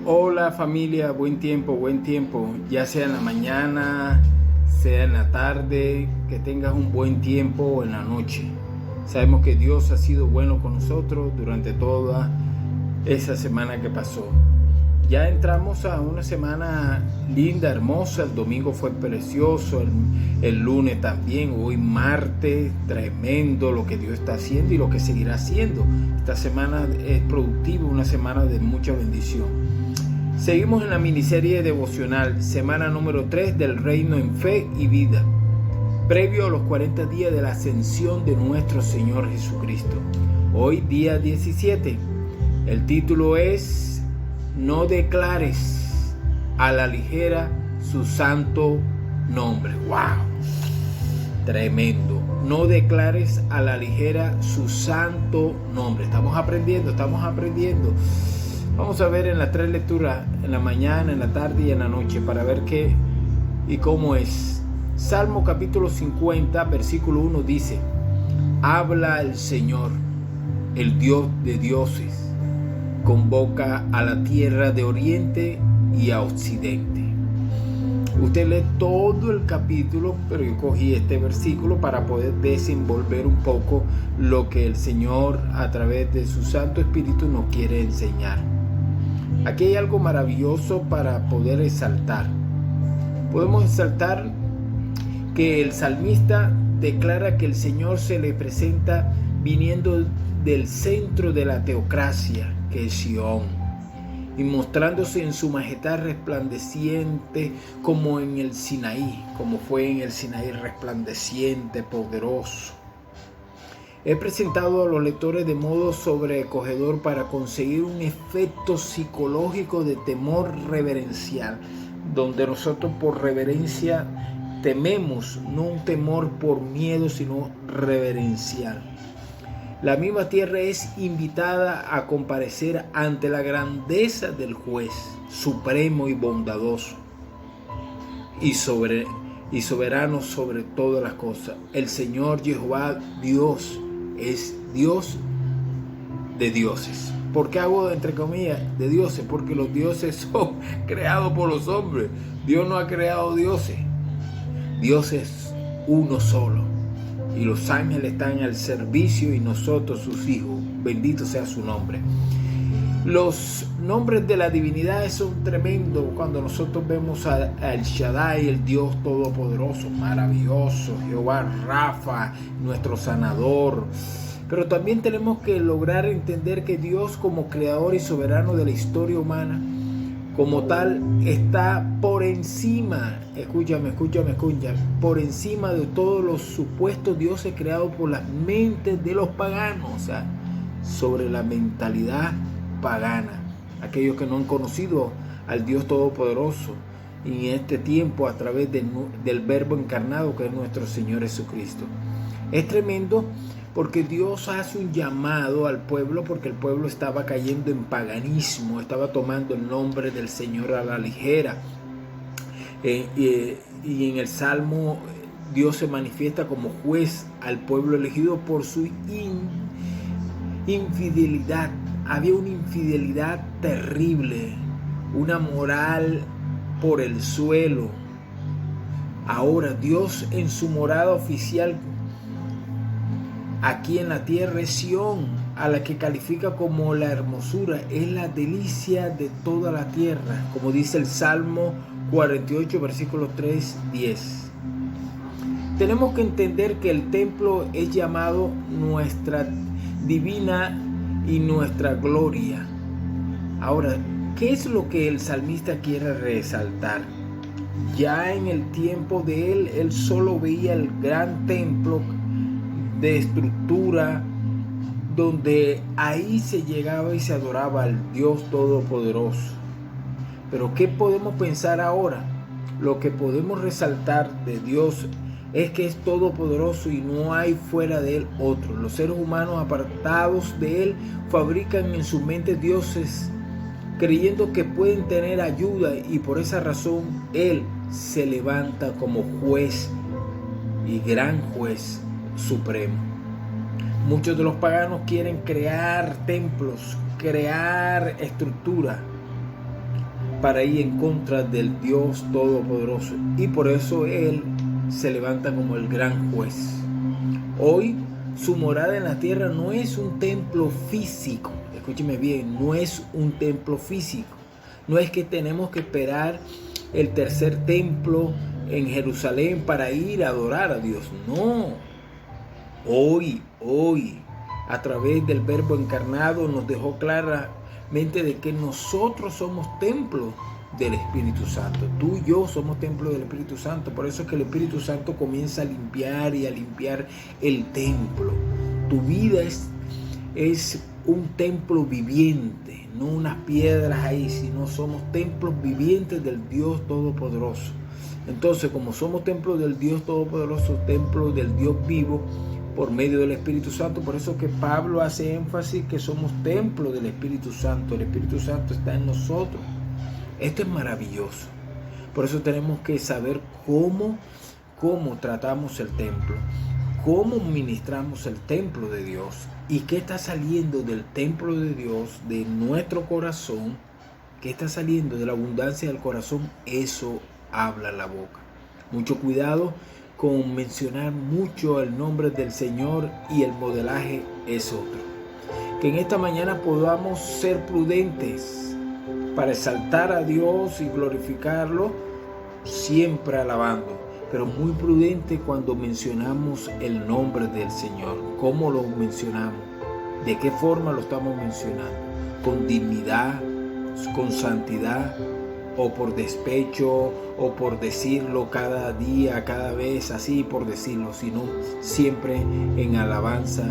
Hola familia, buen tiempo, ya sea en la mañana, sea en la tarde, que tengas un buen tiempo o en la noche. Sabemos que Dios ha sido bueno con nosotros durante toda esa semana que pasó. Ya entramos a una semana linda, hermosa. El domingo fue precioso, el lunes también, hoy martes, tremendo lo que Dios está haciendo y lo que seguirá haciendo. Esta semana es productiva, una semana de mucha bendición. Seguimos en la miniserie devocional, semana número 3 del Reino en Fe y Vida, previo a los 40 días de la ascensión de nuestro Señor Jesucristo. Hoy día 17. El título es No declares a la ligera su santo nombre. ¡Wow! Tremendo. No declares a la ligera su santo nombre. Estamos aprendiendo. Vamos a ver en las 3 lecturas, en la mañana, en la tarde y en la noche, para ver qué y cómo es. Salmo capítulo 50, versículo 1 dice: Habla el Señor, el Dios de dioses, convoca a la tierra de oriente y a occidente. Usted lee todo el capítulo, pero yo cogí este versículo para poder desenvolver un poco lo que el Señor a través de su Santo Espíritu nos quiere enseñar. Aquí hay algo maravilloso para poder exaltar. Podemos exaltar que el salmista declara que el Señor se le presenta viniendo del centro de la teocracia, que es Sión, y mostrándose en su majestad resplandeciente como en el Sinaí, como fue en el Sinaí resplandeciente, poderoso. He presentado a los lectores de modo sobrecogedor para conseguir un efecto psicológico de temor reverencial, donde nosotros por reverencia tememos, no un temor por miedo, sino reverencial. La misma tierra es invitada a comparecer ante la grandeza del juez supremo y bondadoso y soberano sobre todas las cosas. El Señor Jehová Dios es Dios de dioses. ¿Por qué hago entre comillas de dioses? Porque los dioses son creados por los hombres. Dios no ha creado dioses. Dios es uno solo. Y los ángeles están al servicio y nosotros sus hijos. Bendito sea su nombre. Los nombres de la divinidad son tremendos cuando nosotros vemos al Shaddai, el Dios todopoderoso, maravilloso, Jehová Rafa, nuestro sanador. Pero también tenemos que lograr entender que Dios, como creador y soberano de la historia humana, como tal, está por encima, escúchame, por encima de todos los supuestos dioses creados por las mentes de los paganos, o sea, sobre la mentalidad pagana, aquellos que no han conocido al Dios Todopoderoso y en este tiempo a través del Verbo encarnado que es nuestro Señor Jesucristo. Es tremendo porque Dios hace un llamado al pueblo, porque el pueblo estaba cayendo en paganismo, estaba tomando el nombre del Señor a la ligera. Y en el Salmo Dios se manifiesta como juez al pueblo elegido por su infidelidad. Había una infidelidad terrible, una moral por el suelo. Ahora Dios en su morada oficial aquí en la tierra es Sión, a la que califica como la hermosura, es la delicia de toda la tierra, como dice el Salmo 48, versículos 3, 10. Tenemos que entender que el templo es llamado nuestra divina y nuestra gloria. Ahora, ¿qué es lo que el salmista quiere resaltar? Ya en el tiempo de él solo veía el gran templo de estructura, donde ahí se llegaba y se adoraba al Dios Todopoderoso. Pero ¿qué podemos pensar ahora? Lo que podemos resaltar de Dios es que es todopoderoso y no hay fuera de él otro. Los seres humanos apartados de él fabrican en su mente dioses, creyendo que pueden tener ayuda, y por esa razón él se levanta como juez y gran juez supremo. Muchos de los paganos quieren crear templos, crear estructura, para ir en contra del Dios Todopoderoso. Y por eso Él se levanta como el gran juez. Hoy su morada en la tierra no es un templo físico. Escúcheme bien, no es un templo físico. No es que tenemos que esperar el tercer templo en Jerusalén para ir a adorar a Dios. No. Hoy, a través del Verbo encarnado nos dejó claramente de que nosotros somos templo del Espíritu Santo. Tú y yo somos templo del Espíritu Santo. Por eso es que el Espíritu Santo comienza a limpiar y a limpiar el templo. Tu vida es un templo viviente, no unas piedras ahí, sino somos templos vivientes del Dios Todopoderoso. Entonces, como somos templos del Dios Todopoderoso, templos del Dios vivo, por medio del Espíritu Santo, por eso que Pablo hace énfasis que somos templo del Espíritu Santo. El Espíritu Santo está en nosotros. Esto es maravilloso. Por eso tenemos que saber cómo tratamos el templo, cómo ministramos el templo de Dios y qué está saliendo del templo de Dios, de nuestro corazón, qué está saliendo de la abundancia del corazón. Eso habla la boca. Mucho cuidado con mencionar mucho el nombre del Señor y el modelaje es otro. Que en esta mañana podamos ser prudentes para exaltar a Dios y glorificarlo, siempre alabando, pero muy prudente cuando mencionamos el nombre del Señor. ¿Cómo lo mencionamos? ¿De qué forma lo estamos mencionando? ¿Con dignidad, con santidad, o por despecho, o por decirlo cada día, cada vez, así por decirlo, sino siempre en alabanza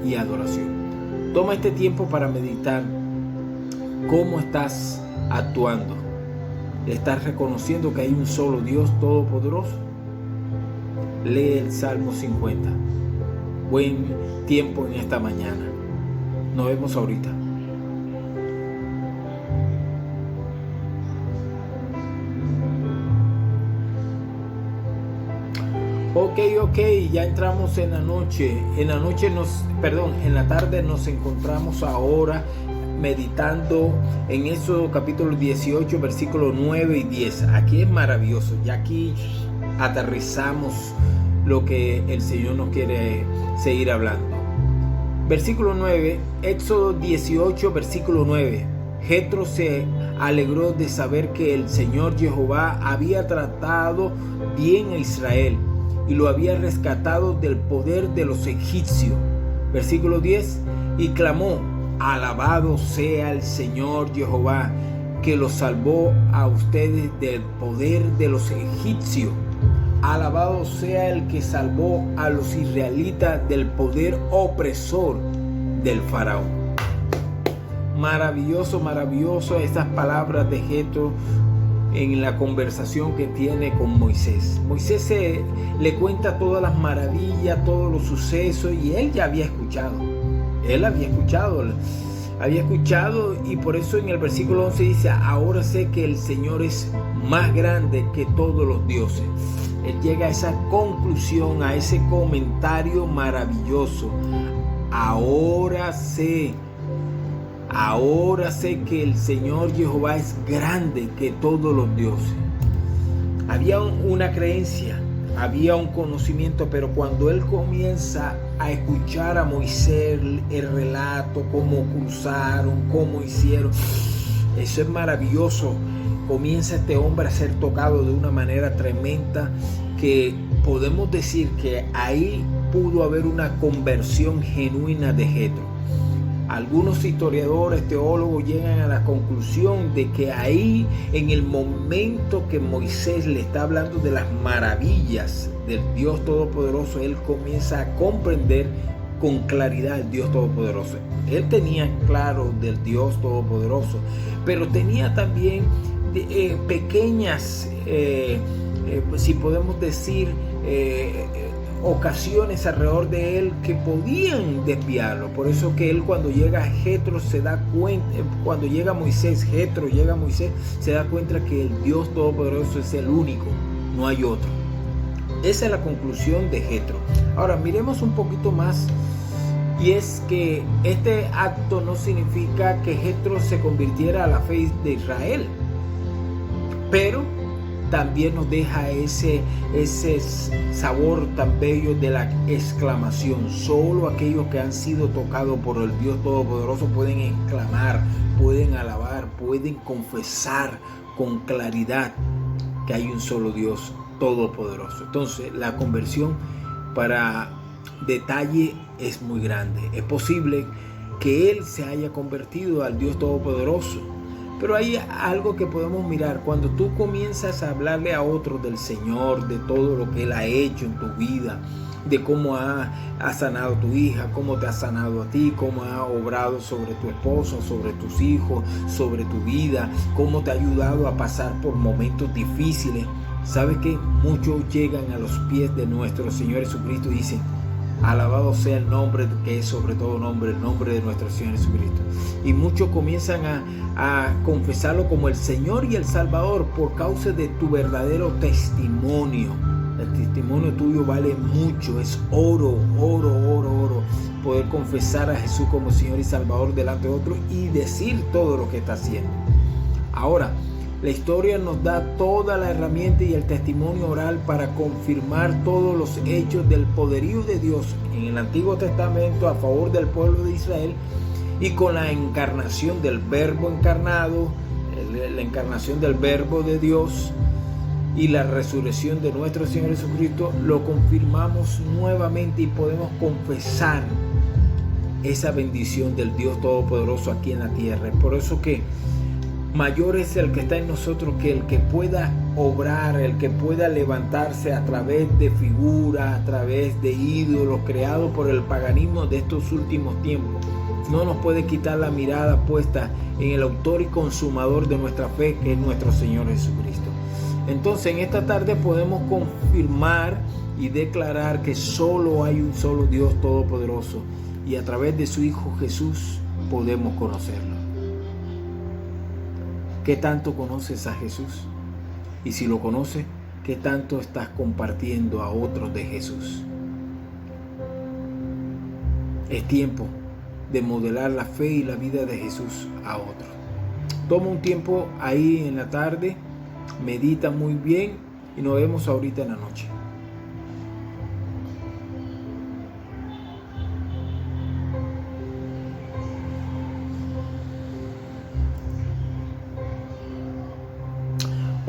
y adoración? Toma este tiempo para meditar cómo estás actuando. ¿Estás reconociendo que hay un solo Dios todopoderoso? Lee el Salmo 50. Buen tiempo en esta mañana. Nos vemos ahorita. Ok, ya entramos en la noche. En la tarde nos encontramos ahora meditando en Éxodo capítulo 18, versículos 9 y 10. Aquí es maravilloso. Y aquí aterrizamos lo que el Señor nos quiere seguir hablando. Versículo 9, Éxodo 18, versículo 9. Jetro se alegró de saber que el Señor Jehová había tratado bien a Israel y lo había rescatado del poder de los egipcios. Versículo 10, y clamó: alabado sea el Señor Jehová, que los salvó a ustedes del poder de los egipcios. Alabado sea el que salvó a los israelitas del poder opresor del faraón. Maravilloso estas palabras de Jetro en la conversación que tiene con Moisés. Moisés le cuenta todas las maravillas, todos los sucesos, y él ya había escuchado. Él había escuchado, y por eso en el versículo 11 dice: ahora sé que el Señor es más grande que todos los dioses. Él llega a esa conclusión, a ese comentario maravilloso. Ahora sé que el Señor Jehová es grande que todos los dioses. Había una creencia, había un conocimiento, pero cuando él comienza a escuchar a Moisés el relato, cómo cruzaron, cómo hicieron, eso es maravilloso. Comienza este hombre a ser tocado de una manera tremenda, que podemos decir que ahí pudo haber una conversión genuina de Jetro. Algunos historiadores, teólogos llegan a la conclusión de que ahí, en el momento que Moisés le está hablando de las maravillas del Dios Todopoderoso, él comienza a comprender con claridad al Dios Todopoderoso. Él tenía claro del Dios Todopoderoso, pero tenía también pequeñas, si podemos decir, ocasiones alrededor de él que podían desviarlo. Por eso que él, cuando llega a Jetro, se da cuenta, cuando llega Moisés, se da cuenta que el Dios Todopoderoso es el único, no hay otro. Esa es la conclusión de Jetro. Ahora miremos un poquito más, y es que este acto no significa que Jetro se convirtiera a la fe de Israel. pero también nos deja ese sabor tan bello de la exclamación. Solo aquellos que han sido tocados por el Dios Todopoderoso pueden exclamar, pueden alabar, pueden confesar con claridad que hay un solo Dios Todopoderoso. Entonces, la conversión para detalle es muy grande. Es posible que Él se haya convertido al Dios Todopoderoso, pero hay algo que podemos mirar. Cuando tú comienzas a hablarle a otros del Señor, de todo lo que Él ha hecho en tu vida, de cómo ha sanado a tu hija, cómo te ha sanado a ti, cómo ha obrado sobre tu esposo, sobre tus hijos, sobre tu vida, cómo te ha ayudado a pasar por momentos difíciles. ¿Sabes qué? Muchos llegan a los pies de nuestro Señor Jesucristo y dicen: alabado sea el nombre que es sobre todo nombre, el nombre de nuestro Señor Jesucristo. Y muchos comienzan a confesarlo como el Señor y el Salvador por causa de tu verdadero testimonio. El testimonio tuyo vale mucho, es oro, oro, oro, oro. Poder confesar a Jesús como Señor y Salvador delante de otros y decir todo lo que está haciendo. Ahora, la historia nos da toda la herramienta y el testimonio oral para confirmar todos los hechos del poderío de Dios en el Antiguo Testamento a favor del pueblo de Israel, y con la encarnación del Verbo encarnado, la encarnación del Verbo de Dios y la resurrección de nuestro Señor Jesucristo, lo confirmamos nuevamente y podemos confesar esa bendición del Dios Todopoderoso aquí en la tierra. Por eso que mayor es el que está en nosotros que el que pueda obrar, el que pueda levantarse a través de figuras, a través de ídolos creados por el paganismo de estos últimos tiempos. No nos puede quitar la mirada puesta en el autor y consumador de nuestra fe, que es nuestro Señor Jesucristo. Entonces, en esta tarde podemos confirmar y declarar que solo hay un solo Dios Todopoderoso, y a través de su Hijo Jesús podemos conocerlo. ¿Qué tanto conoces a Jesús? Y si lo conoces, ¿qué tanto estás compartiendo a otros de Jesús? Es tiempo de modelar la fe y la vida de Jesús a otros. Toma un tiempo ahí en la tarde, medita muy bien y nos vemos ahorita en la noche.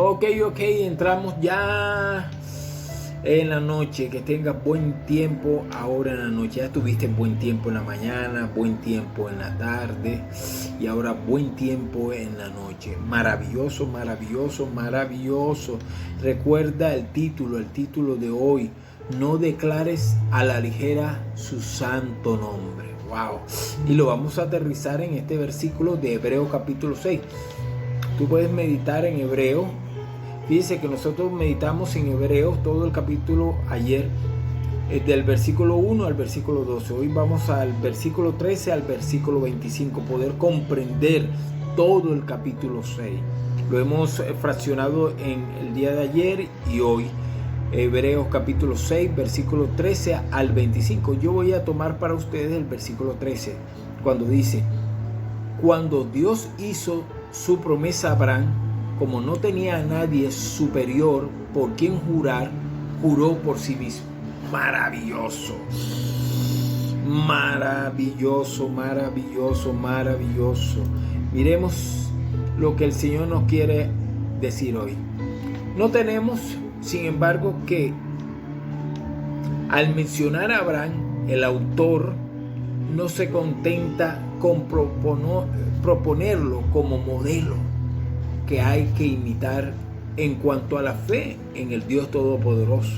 Ok, entramos ya en la noche. Que tengas buen tiempo ahora en la noche. Ya tuviste buen tiempo en la mañana, buen tiempo en la tarde y ahora buen tiempo en la noche. Maravilloso, maravilloso, maravilloso. Recuerda el título de hoy: no declares a la ligera su santo nombre. Wow. Y lo vamos a aterrizar en este versículo de Hebreos capítulo 6. Tú puedes meditar en Hebreo. Fíjense que nosotros meditamos en Hebreos todo el capítulo ayer, del versículo 1 al versículo 12. Hoy vamos al versículo 13 al versículo 25, poder comprender todo el capítulo 6. Lo hemos fraccionado en el día de ayer y hoy. Hebreos capítulo 6, versículo 13 al 25. Yo voy a tomar para ustedes el versículo 13, cuando dice: cuando Dios hizo su promesa a Abraham, como no tenía a nadie superior por quien jurar, juró por sí mismo. Maravilloso, maravilloso, maravilloso, maravilloso. Miremos lo que el Señor nos quiere decir hoy. No tenemos, sin embargo, que al mencionar a Abraham, el autor no se contenta con proponerlo como modelo que hay que imitar en cuanto a la fe en el Dios Todopoderoso,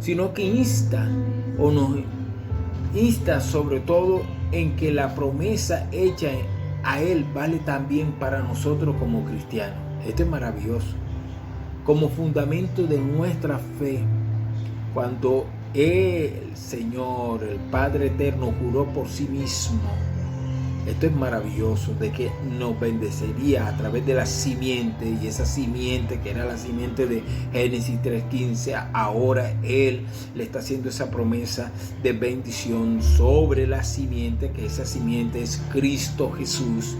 sino que nos insta sobre todo en que la promesa hecha a Él vale también para nosotros como cristianos. Esto es maravilloso. Como fundamento de nuestra fe, cuando el Señor, el Padre Eterno, juró por sí mismo, esto es maravilloso, de que nos bendecería a través de la simiente, y esa simiente que era la simiente de Génesis 3:15, ahora Él le está haciendo esa promesa de bendición sobre la simiente, que esa simiente es Cristo Jesús,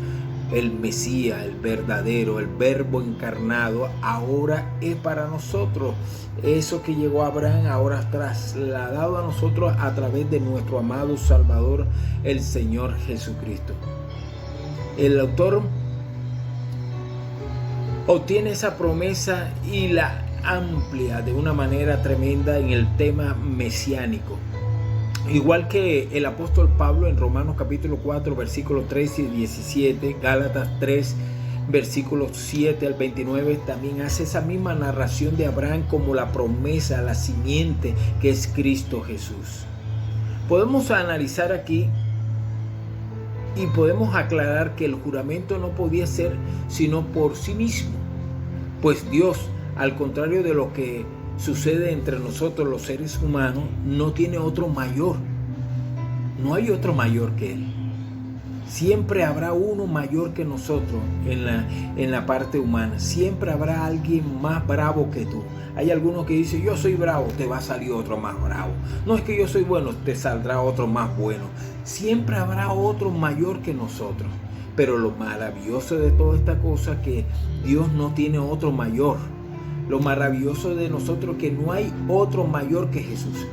el Mesías, el verdadero, el Verbo encarnado, ahora es para nosotros. Eso que llegó a Abraham ahora trasladado a nosotros a través de nuestro amado Salvador, el Señor Jesucristo. El autor obtiene esa promesa y la amplia de una manera tremenda en el tema mesiánico. Igual que el apóstol Pablo en Romanos capítulo 4, versículos 13 y 17, Gálatas 3, versículos 7 al 29, también hace esa misma narración de Abraham como la promesa, la simiente que es Cristo Jesús. Podemos analizar aquí y podemos aclarar que el juramento no podía ser sino por sí mismo, pues Dios, al contrario de lo que sucede entre nosotros los seres humanos, no tiene otro mayor. No hay otro mayor que Él. Siempre habrá uno mayor que nosotros en la parte humana. Siempre habrá alguien más bravo que tú. Hay algunos que dicen, yo soy bravo, te va a salir otro más bravo. No, es que yo soy bueno, te saldrá otro más bueno. Siempre habrá otro mayor que nosotros. Pero lo maravilloso de toda esta cosa es que Dios no tiene otro mayor. Lo maravilloso de nosotros es que no hay otro mayor que Jesús.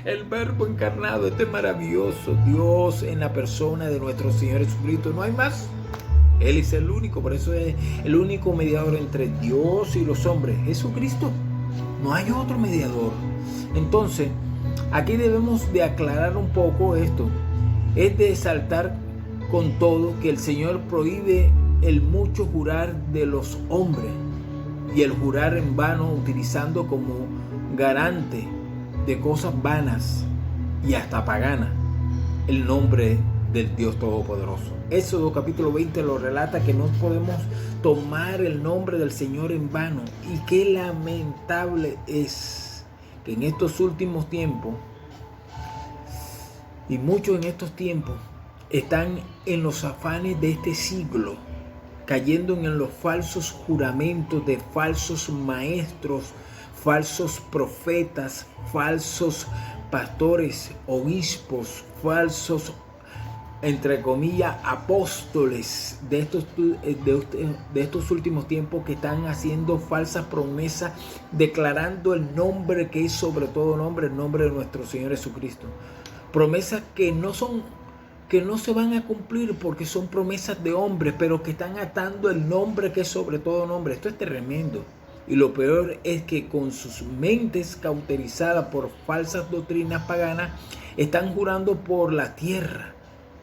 El Verbo encarnado, este maravilloso Dios en la persona de nuestro Señor Jesucristo. No hay más. Él es el único, por eso es el único mediador entre Dios y los hombres, Jesucristo. No hay otro mediador. Entonces, aquí debemos de aclarar un poco esto. Es de saltar con todo que el Señor prohíbe el mucho jurar de los hombres y el jurar en vano, utilizando como garante de cosas vanas y hasta paganas el nombre del Dios Todopoderoso. Éxodo capítulo 20 lo relata, que no podemos tomar el nombre del Señor en vano. Y qué lamentable es que en estos últimos tiempos, y muchos en estos tiempos, están en los afanes de este siglo, cayendo en los falsos juramentos de falsos maestros, falsos profetas, falsos pastores, obispos, falsos, entre comillas, apóstoles de estos últimos tiempos, que están haciendo falsas promesas, declarando el nombre que es sobre todo nombre, el nombre de nuestro Señor Jesucristo. Promesas que no se van a cumplir porque son promesas de hombres, pero que están atando el nombre que es sobre todo nombre. Esto es tremendo. Y lo peor es que con sus mentes cauterizadas por falsas doctrinas paganas, están jurando por la tierra.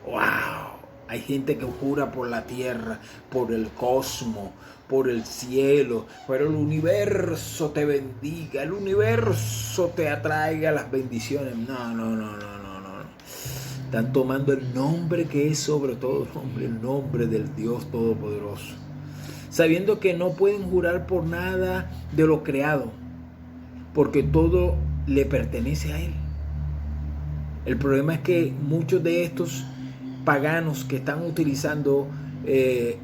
¡Wow! Hay gente que jura por la tierra, por el cosmos, por el cielo, por el universo te bendiga, el universo te atraiga las bendiciones. No. Están tomando el nombre que es sobre todo nombre, el nombre del Dios Todopoderoso, sabiendo que no pueden jurar por nada de lo creado, porque todo le pertenece a Él. El problema es que muchos de estos paganos que están utilizando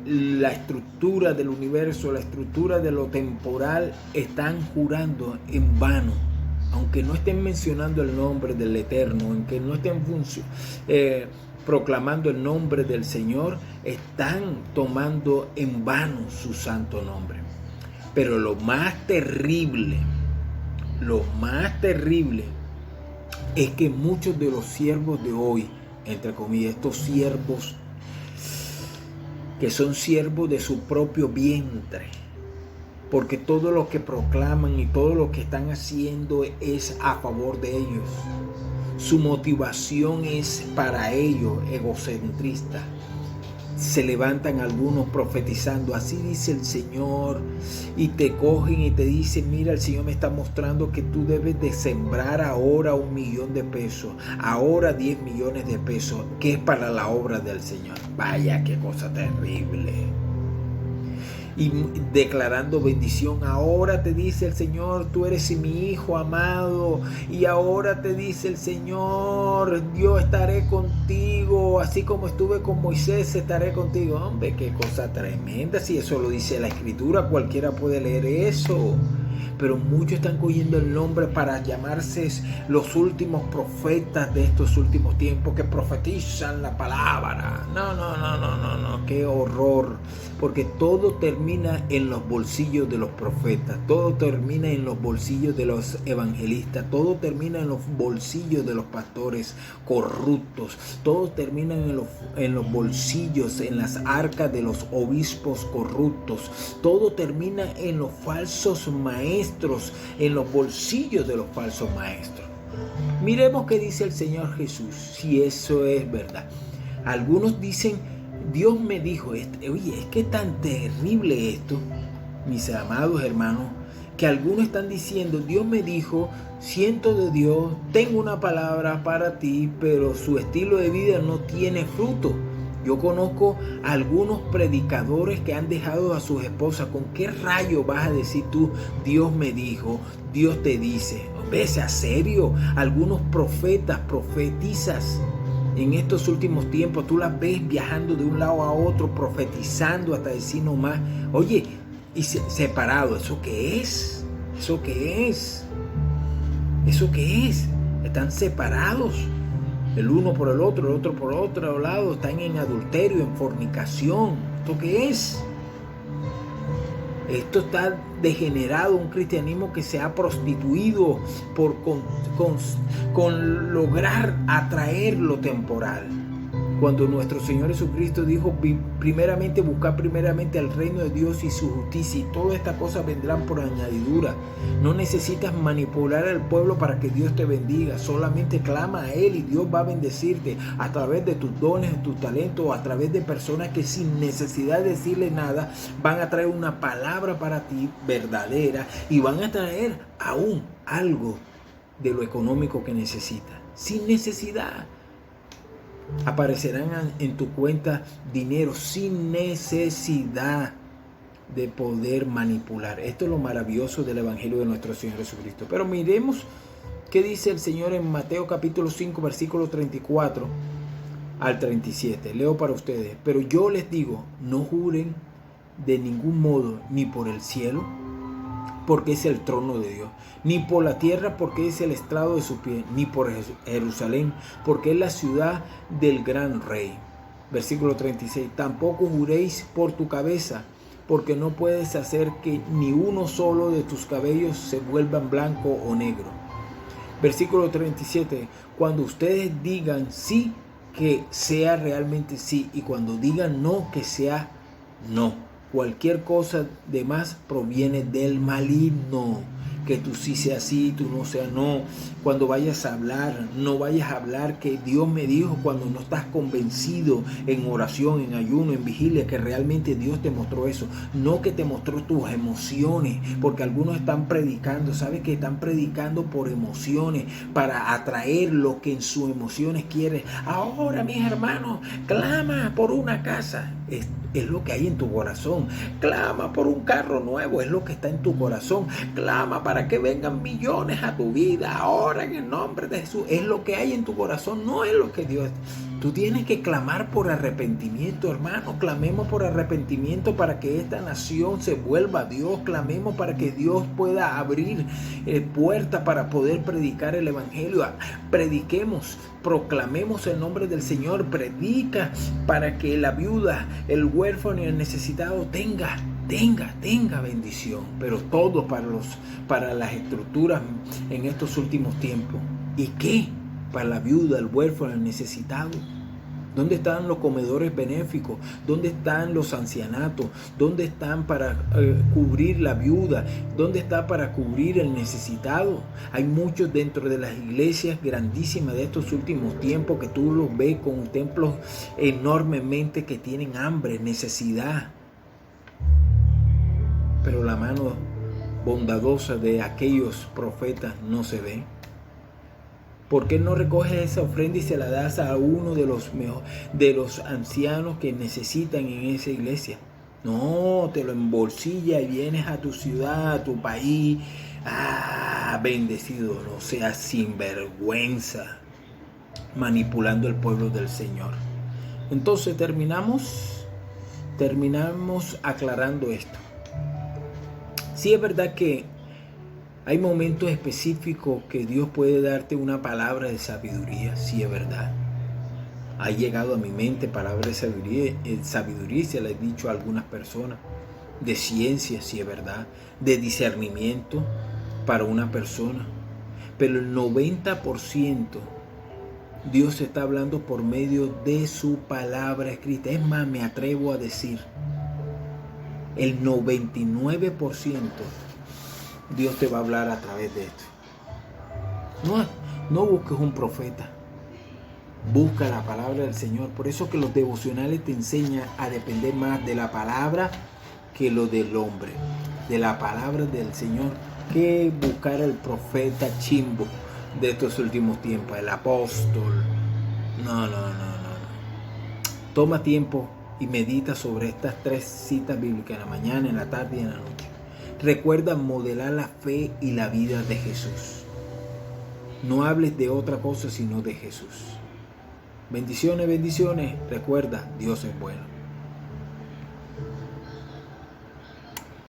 la estructura del universo, la estructura de lo temporal, están jurando en vano. Aunque no estén mencionando el nombre del Eterno, aunque no estén proclamando el nombre del Señor, están tomando en vano su santo nombre. Pero lo más terrible es que muchos de los siervos de hoy, entre comillas, estos siervos que son siervos de su propio vientre, porque todo lo que proclaman y todo lo que están haciendo es a favor de ellos. Su motivación es para ellos, egocentrista. Se levantan algunos profetizando, así dice el Señor, y te cogen y te dicen, mira, el Señor me está mostrando que tú debes de sembrar ahora 1 millón de pesos, ahora 10 millones de pesos, que es para la obra del Señor. Vaya, qué cosa terrible. Y declarando bendición. Ahora te dice el Señor, tú eres mi hijo amado, y ahora te dice el Señor, yo estaré contigo, así como estuve con Moisés, estaré contigo. Hombre, qué cosa tremenda. Si eso lo dice la Escritura, cualquiera puede leer eso. pero muchos están cogiendo el nombre para llamarse los últimos profetas de estos últimos tiempos, que profetizan la palabra. No, qué horror, porque todo termina en los bolsillos de los profetas, todo termina en los bolsillos de los evangelistas, todo termina en los bolsillos de los pastores corruptos, todo termina en los bolsillos, en las arcas de los obispos corruptos, todo termina en los falsos maestros, en los bolsillos de los falsos maestros. Miremos qué dice el Señor Jesús, si eso es verdad. Algunos dicen, Dios me dijo, oye, es que es tan terrible esto, mis amados hermanos, que algunos están diciendo, Dios me dijo, siento de Dios, tengo una palabra para ti, pero su estilo de vida no tiene fruto. Yo conozco a algunos predicadores que han dejado a sus esposas. ¿Con qué rayo vas a decir tú, Dios me dijo, Dios te dice? Hombre, sea serio. Algunos profetas, profetizas en estos últimos tiempos, tú las ves viajando de un lado a otro, profetizando hasta decir no más. Oye, y separado, ¿eso qué es? ¿Eso qué es? ¿Eso qué es? Están separados. El uno por el otro por otro lado, están en adulterio, en fornicación. ¿Esto qué es? Esto está degenerado, un cristianismo que se ha prostituido con lograr atraer lo temporal. Cuando nuestro Señor Jesucristo dijo, primeramente buscar primeramente el reino de Dios y su justicia, y todas estas cosas vendrán por añadidura. No necesitas manipular al pueblo para que Dios te bendiga. Solamente clama a Él y Dios va a bendecirte a través de tus dones, de tus talentos, a través de personas que sin necesidad de decirle nada van a traer una palabra para ti verdadera y van a traer aún algo de lo económico que necesitas. Sin necesidad. Aparecerán en tu cuenta dinero sin necesidad de poder manipular. Esto es lo maravilloso del Evangelio de nuestro Señor Jesucristo. Pero miremos qué dice el Señor en Mateo capítulo 5 versículo 34 al 37. Leo para ustedes. Pero yo les digo, no juren de ningún modo, ni por el cielo, porque es el trono de Dios, ni por la tierra, porque es el estrado de su pie, ni por Jerusalén, porque es la ciudad del gran rey. Versículo 36. Tampoco juréis por tu cabeza, porque no puedes hacer que ni uno solo de tus cabellos se vuelvan blanco o negro. Versículo 37. Cuando ustedes digan sí, que sea realmente sí, y cuando digan no, que sea no. Cualquier cosa de más proviene del maligno. Que tú sí seas sí, tú no seas no. Cuando vayas a hablar, no vayas a hablar que Dios me dijo cuando no estás convencido en oración, en ayuno, en vigilia, que realmente Dios te mostró eso. No que te mostró tus emociones, porque algunos están predicando, ¿sabes? Que están predicando por emociones, para atraer lo que en sus emociones quiere. Ahora, mis hermanos, clama por una casa. Es lo que hay en tu corazón. Clama por un carro nuevo, es lo que está en tu corazón. Clama para que vengan millones a tu vida ahora en el nombre de Jesús. Es lo que hay en tu corazón, no es lo que Dios. Tú tienes que clamar por arrepentimiento, hermano. Clamemos por arrepentimiento para que esta nación se vuelva a Dios. Clamemos para que Dios pueda abrir puertas para poder predicar el evangelio. Prediquemos, proclamemos el nombre del Señor. Predica para que la viuda, el huérfano y el necesitado tenga bendición. Pero todo para las estructuras en estos últimos tiempos. ¿Y qué? Para la viuda, el huérfano, el necesitado. ¿Dónde están los comedores benéficos? ¿Dónde están los ancianatos? ¿Dónde están para cubrir la viuda? ¿Dónde está para cubrir el necesitado? Hay muchos dentro de las iglesias grandísimas de estos últimos tiempos que tú los ves con templos enormemente que tienen hambre, necesidad. Pero la mano bondadosa de aquellos profetas no se ve. ¿Por qué no recoges esa ofrenda y se la das a uno de los ancianos que necesitan en esa iglesia? No, te lo embolsilla y vienes a tu ciudad, a tu país. Bendecido, no seas sinvergüenza, manipulando el pueblo del Señor. Entonces terminamos aclarando esto. Sí es verdad que Hay momentos específicos que Dios puede darte una palabra de sabiduría, si es verdad. Ha llegado a mi mente palabras de sabiduría y se la he dicho a algunas personas. De ciencia, si es verdad. De discernimiento para una persona. Pero el 90% Dios está hablando por medio de su palabra escrita. Es más, me atrevo a decir, el 99% Dios te va a hablar a través de esto. No busques un profeta. Busca la palabra del Señor. Por eso que los devocionales te enseñan a depender más de la palabra que lo del hombre. De la palabra del Señor que buscar al profeta chimbo de estos últimos tiempos, el apóstol. No. Toma tiempo y medita sobre estas 3 citas bíblicas, en la mañana, en la tarde y en la noche. Recuerda modelar la fe y la vida de Jesús. No hables de otra cosa sino de Jesús. Bendiciones. Recuerda, Dios es bueno.